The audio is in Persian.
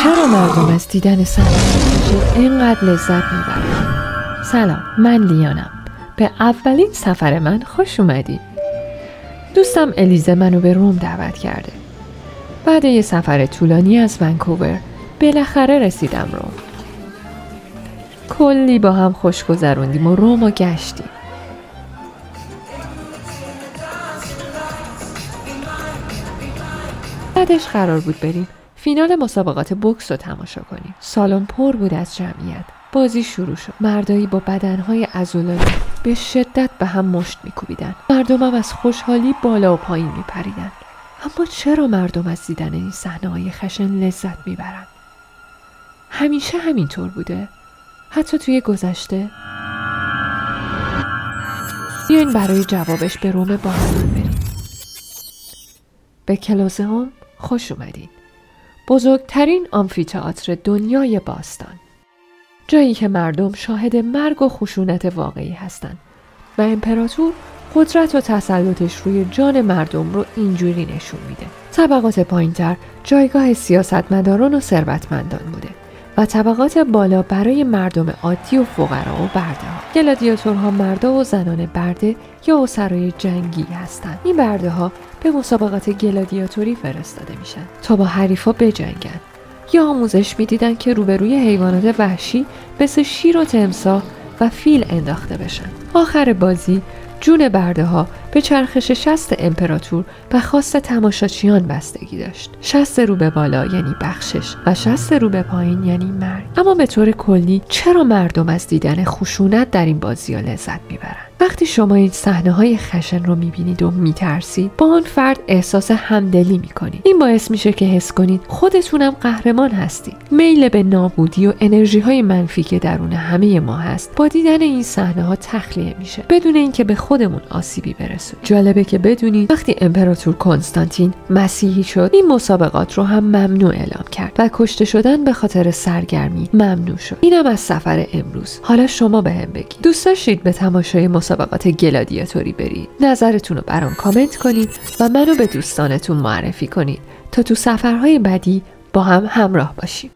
چرا مردم از دیدن صحنه‌های اینقدر لذت میبرن؟ سلام، من لیانم. به اولین سفر من خوش اومدید. دوستم الیزه منو به روم دعوت کرده. بعد یه سفر طولانی از ونکوور بالاخره رسیدم روم. کلی با هم خوش گذروندیم و رومو گشتیم. بعدش قرار بود بریم فینال مسابقات بوکس رو تماشا کنیم. سالن پر بود از جمعیت. بازی شروع شد. مردایی با بدنهای عضلانی به شدت به هم مشت میکوبیدن. مردمم از خوشحالی بالا و پایین میپریدن. اما چرا مردم از دیدن این صحنه‌های خشن لذت میبرن؟ همیشه همینطور بوده؟ حتی توی گذشته؟ بیاین برای جوابش به روم باستان بریم. به کلوزئوم خوش اومدین. بزرگترین آمفی‌تئاتر دنیای باستان. جایی که مردم شاهد مرگ و خشونت واقعی هستند و امپراتور قدرت و تسلطش روی جان مردم رو اینجوری نشون میده. طبقات پایینتر جایگاه سیاستمداران و ثروتمندان بوده و طبقات بالا برای مردم عادی و فقرا و برده ها. گلادیاتورها مردا و زنان برده یا اسرای جنگی هستند. این برده ها به مسابقات گلادیاتوری فرستاده میشن تا با حریفا بجنگن یا آموزش میدیدن که روبروی حیوانات وحشی مثل شیر و تمساح و فیل انداخته بشن. آخر بازی جون برده ها به چرخش شست امپراتور و خواست تماشاچیان بستگی داشت. شست رو به بالا یعنی بخشش و شست رو به پایین یعنی مرگ. اما به طور کلی چرا مردم از دیدن خشونت در این بازی‌ها لذت میبرن؟ وقتی شما این صحنه‌های خشن رو میبینید و میترسید، با آن فرد احساس همدلی میکنید. این باعث میشه که حس کنید خودتونم قهرمان هستید. میل به نابودی و انرژی‌های منفی که درون همه ما هست، با دیدن این صحنه‌ها تخلیه میشه، بدون اینکه به خودمون آسیبی برسه. جالبه که بدونید وقتی امپراتور کنستانتین مسیحی شد، این مسابقات رو هم ممنوع اعلام کرد و کشته شدن به خاطر سرگرمی ممنوع شد. اینم از سفر امروز. حالا شما بهم بگید، دوست داشتید به تماشای مسابقات گلادیاتوری برید؟ نظرتون رو برام کامنت کنید و منو به دوستانتون معرفی کنید تا تو سفرهای بعدی با هم همراه باشیم.